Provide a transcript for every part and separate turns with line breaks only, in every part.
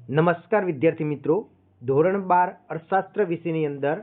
નમસ્કાર વિદ્યાર્થી મિત્રો, ધોરણ 12 અર્થશાસ્ત્ર વિષયની અંદર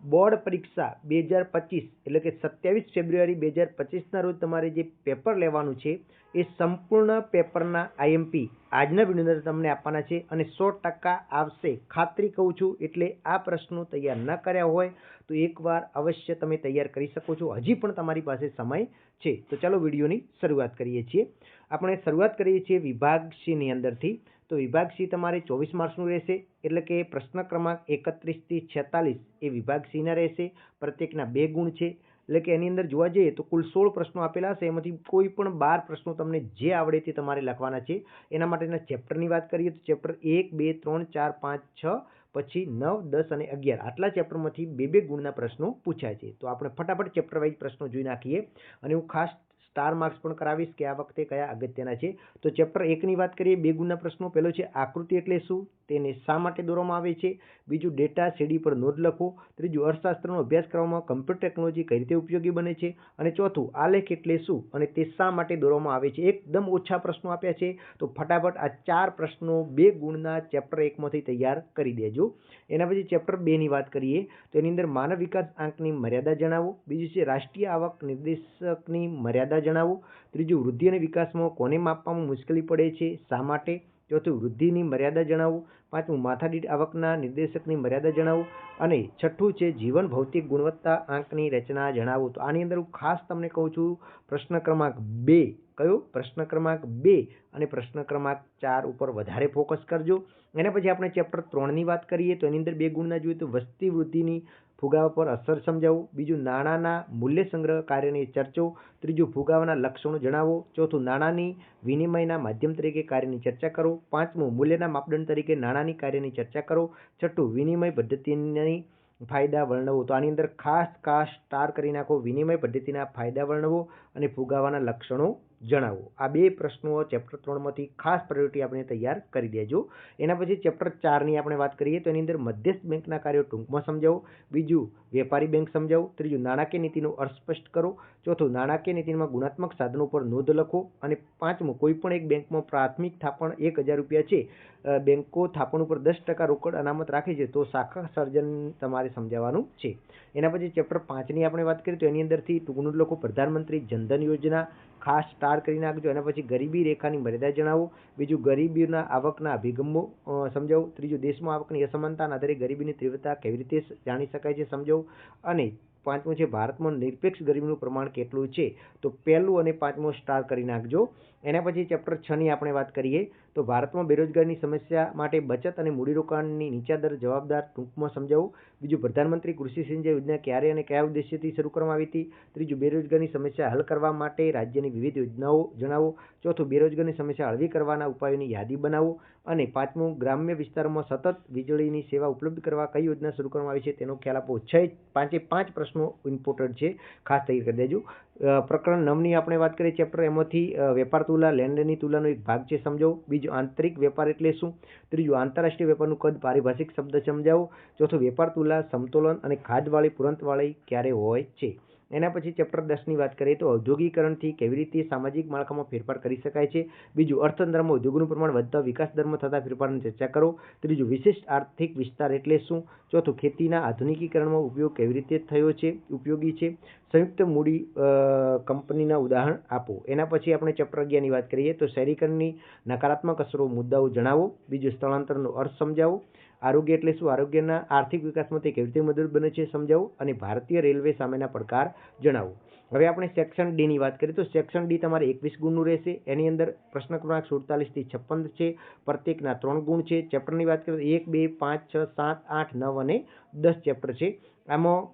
બોર્ડ પરીક્ષા 2025 એટલે કે 27 ફેબ્રુઆરી 2025ના રોજ તમારે જે પેપર લેવાનું છે એ સંપૂર્ણ પેપરના આઈએમપી આજના વિડીયોની અંદર તમને આપવાના છે અને 100% આવશે, ખાતરી કહું છું. એટલે આ પ્રશ્નો તૈયાર ન કર્યા હોય તો એકવાર અવશ્ય તમે તૈયાર કરી શકો છો. હજી પણ તમારી પાસે સમય છે. તો ચાલો વિડીયોની શરૂઆત કરીએ છીએ. આપણે શરૂઆત કરીએ છીએ વિભાગ C ની અંદરથી. તો વિભાગ C તમારે 24 માર્ક્સનું રહેશે, એટલે કે પ્રશ્ન ક્રમાંક 31 થી 46 એ વિભાગ C ના રહેશે. પ્રત્યેકના 2 ગુણ છે, એટલે કે એની અંદર જોવા જઈએ તો કુલ 16 પ્રશ્નો આપેલા હશે. એમાંથી કોઈ પણ 12 પ્રશ્નો તમને જે આવડે તે તમારે લખવાના છે. એના માટેના ચેપ્ટરની વાત કરીએ તો ચેપ્ટર 1, 2, 3, 4, 5, 6 પછી 9, 10 અને 11 આટલા ચેપ્ટરમાંથી 2 ગુણના પ્રશ્નો પૂછાય છે. તો આપણે ફટાફટ ચેપ્ટર વાઇઝ પ્રશ્નો જોઈ નાખીએ અને હું ખાસ સ્ટાર માર્ક્સ પણ કરાવીશ કે આ વખતે કયા અગત્યના છે. તો ચેપ્ટર 1ની વાત કરીએ, 2 ગુણના પ્રશ્નો. પહેલો છે આકૃતિ એટલે શું, તેને શા માટે દોરવામાં આવે છે. બીજું ડેટા સીડી પર નોંધ લખો. ત્રીજું અર્થશાસ્ત્રનો અભ્યાસ કરવામાં કમ્પ્યુટર ટેકનોલોજી કઈ રીતે ઉપયોગી બને છે. અને ચોથું આલેખ એટલે શું અને તે શા માટે દોરવામાં આવે છે. એકદમ ઓછા પ્રશ્નો આપ્યા છે, તો ફટાફટ આ 4 પ્રશ્નો 2 ગુણના ચેપ્ટર 1માંથી તૈયાર કરી દેજો. એના પછી ચેપ્ટર 2ની વાત કરીએ તો એની અંદર માનવ વિકાસ આંકની મર્યાદા જણાવો. બીજું છે રાષ્ટ્રીય આવક નિર્દેશકની મર્યાદા જણાવો. ત્રીજું વૃદ્ધિ અને વિકાસમાં કોને માપવામાં મુશ્કેલી પડે છે, શા માટે. ચોથું વૃદ્ધિની મર્યાદા જણાવો. પાંચમું માથાદીઠ આવકના નિર્દેશકની મર્યાદા જણાવો. અને છઠ્ઠું છે જીવન ભૌતિક ગુણવત્તા આંકની રચના જણાવો. તો આની અંદર હું ખાસ તમને કહું છું પ્રશ્ન ક્રમાંક 2, કયો પ્રશ્ન ક્રમાંક 2 અને પ્રશ્ન ક્રમાંક 4 ઉપર વધારે ફોકસ કરજો. એના પછી આપણે ચેપ્ટર 3ની વાત કરીએ તો એની અંદર 2 ગુણના જોઈએ તો વસ્તી વૃદ્ધિની ફુગાવા પર અસર સમજાવો. બીજું નાણાંના મૂલ્ય સંગ્રહ કાર્યની ચર્ચો. ત્રીજું ફુગાવાના લક્ષણો જણાવો. ચોથું નાણાંની વિનિમયના માધ્યમ તરીકે કાર્યની ચર્ચા કરો. પાંચમું મૂલ્યના માપદંડ તરીકે નાણાંની કાર્યની ચર્ચા કરો. છઠ્ઠું વિનિમય પદ્ધતિની ફાયદા વર્ણવો. તો આની અંદર ખાસ સ્ટાર કરી નાખો. વિનિમય પદ્ધતિના ફાયદા વર્ણવો અને ફુગાવાના લક્ષણો જણાવો. આ 2 પ્રશ્નો ચેપ્ટર 3માંથી ખાસ પ્રાયોરિટી આપણે તૈયાર કરી દેજો. એના પછી ચેપ્ટર 4ની આપણે વાત કરીએ તો એની અંદર મધ્યસ્થ બેંકના કાર્યો ટૂંકમાં સમજાવો. બીજું વેપારી બેંક સમજાવો. ત્રીજું નાણાકીય નીતિનો અર્થ સ્પષ્ટ કરો. ચોથું નાણાકીય નીતિમાં ગુણાત્મક સાધનો પર નોંધ લખો. અને પાંચમું કોઈ પણ એક બેંકમાં પ્રાથમિક થાપણ 1000 રૂપિયા છે, બેંકો થાપણ ઉપર 10% રોકડ અનામત રાખે છે, તો શાખા સર્જન તમારે સમજાવવાનું છે. એના પછી ચેપ્ટર 5ની આપણે વાત કરીએ તો એની અંદરથી ટૂંકનું લખો. પ્રધાનમંત્રી જનધન યોજના ખાસ સ્ટાર કરી નાખજો. એના પછી ગરીબી રેખાની મર્યાદા જણાવો. બીજું ગરીબીના આવકના અભિગમો સમજાવો. ત્રીજું દેશમાં આવકની અસમાનતાના આધારે ગરીબીની તીવ્રતા કેવી રીતે જાણી શકાય છે સમજાવો. અને પાંચમું છે ભારતમાં નિરપેક્ષ ગરીબીનું પ્રમાણ કેટલું છે. તો પહેલું અને પાંચમું સ્ટાર કરી નાખજો. એના પછી ચેપ્ટર 6ની આપણે વાત કરીએ તો ભારતમાં બેરોજગારીની સમસ્યા માટે બચત અને મૂડીરોકાણની નીચા દર જવાબદાર ટૂંકમાં સમજાવો. બીજું પ્રધાનમંત્રી કૃષિ સિંચાઈ યોજના ક્યારે અને કયા ઉદ્દેશ્યથી શરૂ કરવામાં આવી હતી. ત્રીજું બેરોજગારીની સમસ્યા હલ કરવા માટે રાજ્યની વિવિધ યોજનાઓ જણાવો. ચોથું બેરોજગારીની સમસ્યા હળવી કરવાના ઉપાયોની યાદી બનાવો. અને પાંચમું ગ્રામ્ય વિસ્તારોમાં સતત વીજળીની સેવા ઉપલબ્ધ કરવા કઈ યોજના શરૂ કરવામાં આવી છે તેનો ખ્યાલ આપો. 5 પ્રશ્નો ઇમ્પોર્ટન્ટ છે, ખાસ તૈયાર કરી દેજો. પ્રકરણ 9ની આપણે વાત કરીએ ચેપ્ટર, એમાંથી વેપાર તુલા લેણદેણની તુલાનો એક ભાગ છે, સમજાવો. બીજું આંતરિક વેપાર એટલે શું. ત્રીજું આંતરરાષ્ટ્રીય વેપારનું કદ પારિભાષિક શબ્દ સમજાવો. ચોથું વેપાર તુલા સમતોલન અને ખાધવાળી પુરંતવાળી ક્યારે હોય છે. એના પછી ચેપ્ટર 10ની વાત કરીએ તો ઔદ્યોગિકરણથી કેવી રીતે સામાજિક માળખામાં ફેરફાર કરી શકાય છે. બીજું અર્થતંત્રમાં ઉદ્યોગોનું પ્રમાણ વધતા વિકાસ દરમાં થતા ફેરફારની ચર્ચા કરો. ત્રીજું વિશિષ્ટ આર્થિક વિસ્તાર એટલે શું. ચોથું ખેતીના આધુનિકીકરણમાં ઉપયોગ કેવી રીતે થયો છે, ઉપયોગી છે. સંયુક્ત મૂડી કંપનીના ઉદાહરણ આપો. એના પછી આપણે ચેપ્ટર 11ની વાત કરીએ તો શહેરીકરણની નકારાત્મક અસરો મુદ્દાઓ જણાવો. બીજું સ્થળાંતરનો અર્થ સમજાવો. આરોગ્ય એટલે શું, આરોગ્યના આર્થિક વિકાસમાં તે કેવી રીતે મદદ બને છે સમજાવો. અને ભારતીય રેલવે સામેના પડકાર જણાવો. હવે આપણે સેક્શન ડીની વાત કરીએ તો સેક્શન ડી તમારે 21 ગુણનું રહેશે. એની અંદર પ્રશ્ન ક્રમાંક 47 થી 56 છે, પ્રત્યેકના 3 ગુણ છે. ચેપ્ટરની વાત કરીએ તો 1, 2, 5, 6, 7, 8, 9 અને 10 ચેપ્ટર છે. આમાં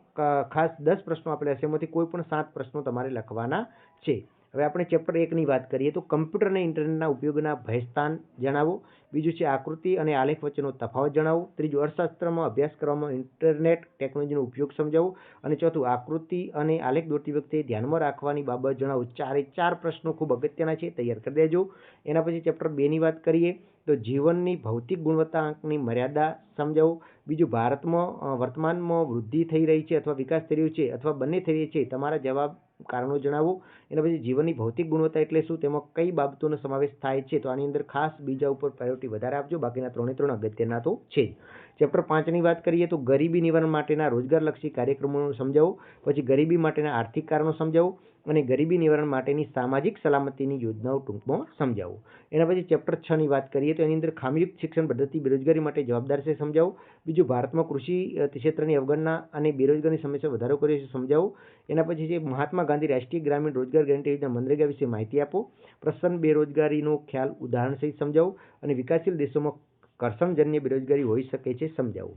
ખાસ 10 પ્રશ્નો આપેલા છે, એમાંથી કોઈ પણ 7 પ્રશ્નો તમારે લખવાના છે. હવે આપણે ચેપ્ટર 1ની વાત કરીએ તો કમ્પ્યુટર અને ઇન્ટરનેટના ઉપયોગના ભયસ્થાન જણાવો. બીજું છે આકૃતિ અને આલેખ વચ્ચેનો તફાવત જણાવો. ત્રીજું અર્થશાસ્ત્રમાં અભ્યાસ કરવામાં ઇન્ટરનેટ ટેકનોલોજીનો ઉપયોગ સમજાવો. અને ચોથું આકૃતિ અને આલેખ દોરતી વખતે ધ્યાનમાં રાખવાની બાબત જણાવો. 4 પ્રશ્નો ખૂબ અગત્યના છે, તૈયાર કરી દેજો. એના પછી ચેપ્ટર 2ની વાત કરીએ તો જીવનની ભૌતિક ગુણવત્તાની મર્યાદા સમજાવો. બીજું, ભારતમાં વર્તમાનમાં વૃદ્ધિ થઈ રહી છે અથવા વિકાસ થઈ રહ્યો છે અથવા બંને થઈ રહી છે, તમારા જવાબ કારણો જણાવો. એના પછી જીવનની ભૌતિક ગુણવત્તા એટલે શું, તેમાં કઈ બાબતોનો સમાવેશ થાય છે, તો આની અંદર ખાસ બીજા ઉપર પ્રાયોરિટી વધારે આપજો, બાકીના 3 અગત્યના તો છે જ. ચેપ્ટર 5ની વાત કરીએ તો ગરીબી નિવારણ માટેના રોજગારલક્ષી કાર્યક્રમો સમજાવો. પછી ગરીબી માટેના આર્થિક કારણો સમજાવો અને ગરીબી નિવારણ માટેની સામાજિક સલામતીની યોજનાઓ ટૂંકમાં સમજાવો. એના પછી ચેપ્ટર 6ની વાત કરીએ તો એની અંદર ખામીયુક્ત શિક્ષણ પદ્ધતિ બેરોજગારી માટે જવાબદાર છે સમજાવો. બીજું, ભારતમાં કૃષિ ક્ષેત્રની અવગણના અને બેરોજગારીની સમસ્યા વધારો કરે છે સમજાવો. એના પછી છે મહાત્મા ગાંધી રાષ્ટ્રીય ગ્રામીણ રોજગાર ગેરંટી યોજના મનરેગા વિશે માહિતી આપો. પ્રસન્ન બેરોજગારીનો ખ્યાલ ઉદાહરણ સહિત સમજાવો અને વિકાસશીલ દેશોમાં ઘર્ષણજન્ય બેરોજગારી હોઈ શકે છે સમજાવો.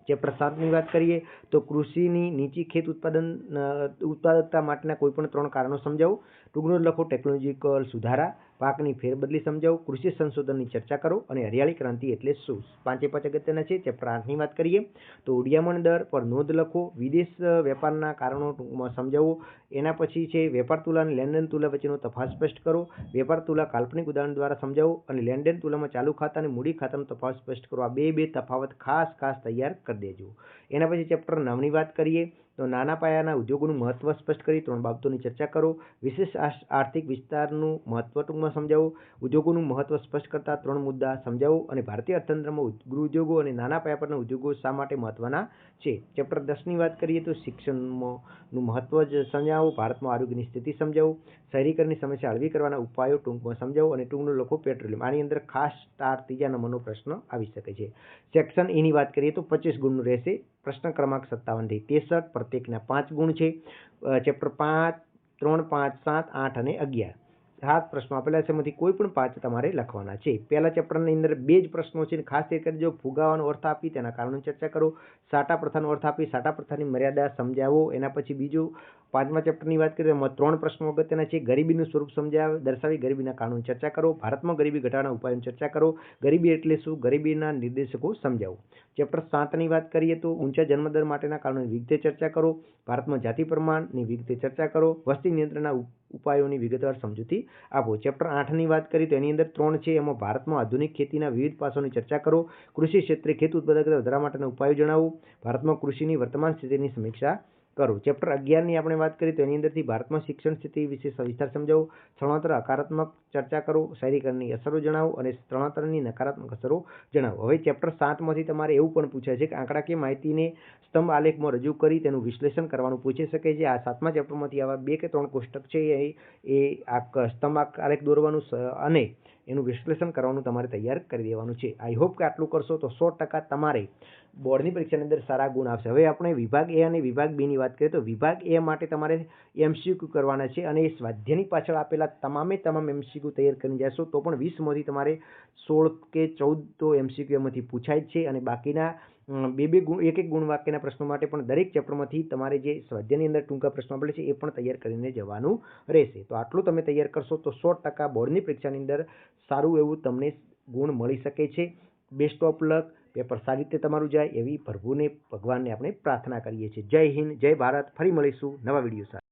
ચેપ્ટર 7ની વાત કરીએ તો કૃષિની નીચી ખેત ઉત્પાદકતા માટેના કોઈપણ 3 કારણો સમજાવો. ટૂંકનો લખો ટેકનોલોજીકલ સુધારા, પાકની ફેરબદલી સમજાવો, કૃષિ સંશોધનની ચર્ચા કરો અને હરિયાળી ક્રાંતિ એટલે શું. 5 અગત્યના છે. ચેપ્ટર 8ની વાત કરીએ તો ઉડિયામણ દર પર નોંધ લખો. વિદેશ વેપારના કારણો ટૂંકમાં સમજાવો. એના પછી છે વેપાર તુલા અને લેણદેણ તુલા વચ્ચેનો તફાવત સ્પષ્ટ કરો. વેપાર તુલા કાલ્પનિક ઉદાહરણ દ્વારા સમજાવો અને લેણદેણ તુલામાં ચાલુ ખાતા અને મૂડી ખાતાનો તફાવત સ્પષ્ટ કરો. આ બે તફાવત ખાસ તૈયાર કરી દેજો. એના પછી ચેપ્ટર 9ની વાત કરીએ તો નાના પાયાના ઉદ્યોગોનું મહત્વ સ્પષ્ટ કરી 3 બાબતોની ચર્ચા કરો. વિશેષ આર્થિક વિસ્તારનું મહત્વ ટૂંકમાં સમજાવો. ઉદ્યોગોનું મહત્વ સ્પષ્ટ કરતા 3 મુદ્દા સમજાવો અને ભારતીય અર્થતંત્રમાં ગૃહ ઉદ્યોગો અને નાના પાયા પરના ઉદ્યોગો શા માટે મહત્વના છે. ચેપ્ટર 10ની વાત કરીએ તો શિક્ષણનું મહત્વ સમજાવો. ભારતમાં આરોગ્યની સ્થિતિ સમજાવો. શહેરીકરણની સમસ્યા હળવી કરવાના ઉપાયો ટૂંકમાં સમજાવો અને ટૂંકનું લખો પેટ્રોલિયમ. આની અંદર ખાસ સ્ટાર 3જા નંબરનો પ્રશ્ન આવી શકે છે. સેક્શન એની વાત કરીએ તો 25 ગુણનું રહેશે. પ્રશ્ન ક્રમાંક 57 થી 63, પ્રત્યેકના 5 ગુણ છે. ચેપ્ટર 5, 3, 5, 7, 8 અને 11 7 પ્રશ્નો આપેલા છે, એમાંથી કોઈ પણ 5 તમારે લખવાના છે. પહેલા ચેપ્ટરની અંદર 2 જ પ્રશ્નો છે, ખાસ એ કરજો. ફુગાવાનો અર્થ આપી તેના કારણોની ચર્ચા કરો. સાટા પ્રથાનો અર્થ આપી સાટા પ્રથાની મર્યાદા સમજાવો. એના પછી બીજું 5મા ચેપ્ટરની વાત કરીએ એમાં 3 પ્રશ્નો અગત્યના છે. ગરીબીનું સ્વરૂપ દર્શાવી ગરીબીના કારણોની ચર્ચા કરો. ભારતમાં ગરીબી ઘટાડવાના ઉપાયોની ચર્ચા કરો. ગરીબી એટલે શું, ગરીબીના નિર્દેશકો સમજાવો. ચેપ્ટર 7ની વાત કરીએ તો ઊંચા જન્મદર માટેના કારણોની વિગતે ચર્ચા કરો. ભારતમાં જાતિ પ્રમાણની વિગતે ચર્ચા કરો. વસ્તી નિયંત્રણના ઉપાયોની વિગતવાર સમજૂતી આપો. ચેપ્ટર 8ની વાત કરીએ તો એની અંદર 3 છે. એમાં ભારતમાં આધુનિક ખેતીના વિવિધ પાસાઓની ચર્ચા કરો. કૃષિ ક્ષેત્રે ખેત ઉત્પાદકતા વધારવા માટેના ઉપાયો જણાવો. ભારતમાં કૃષિની વર્તમાન સ્થિતિની સમીક્ષા કરો. ચેપ્ટર 11ની આપણે વાત કરીએ તો એની અંદરથી ભારતમાં શિક્ષણ સ્થિતિ વિશે સવિસ્તાર સમજાવો. સ્થળાંતર હકારાત્મક ચર્ચા કરો. શહેરીકરણની અસરો જણાવો અને સ્થળાંતરની નકારાત્મક અસરો જણાવો. હવે ચેપ્ટર 7માંથી તમારે એવું પણ પૂછાય છે કે આંકડાકીય માહિતીને સ્તંભ આલેખમાં રજૂ કરી તેનું વિશ્લેષણ કરવાનું પૂછી શકે છે. આ 7મા ચેપ્ટરમાંથી આવા 2 કે 3 કોષ્ટક છે એ આ સ્તંભ આલેખ દોરવાનું અને એનું વિશ્લેષણ કરવાનું તમારે તૈયાર કરી દેવાનું છે. આઈ હોપ કે આટલું કરશો તો 100% તમારે બોર્ડની પરીક્ષાની અંદર સારા ગુણ આવશે. હવે આપણે વિભાગ એ અને વિભાગ બીની વાત કરીએ તો વિભાગ એ માટે તમારે MCQ કરવાના છે અને એ સ્વાધ્યાયની પાછળ આપેલા તમામ MCQ તૈયાર કરીને જશો તો પણ 20માંથી તમારે 16 કે 14 તો MCQ એમાંથી પૂછાય જ છે અને બાકીના 2 ગુણ 1 ગુણ વાક્યના પ્રશ્નો માટે પણ દરેક ચેપ્ટરમાંથી તમારે જે સ્વાધ્યાયની અંદર ટૂંકા પ્રશ્નો આપેલા છે એ પણ તૈયાર કરીને જવાનું રહેશે. તો આટલું તમે તૈયાર કરશો તો 100% બોર્ડની પરીક્ષાની અંદર સારું એવું તમને ગુણ મળી શકે છે. Best of luck. પેપર સારી રીતે તમારું જાય એવી પ્રભુને ભગવાનને આપણે પ્રાર્થના કરીએ છીએ. જય હિન્દ, જય ભારત. ફરી મળીશું નવા વિડીયો સાથે.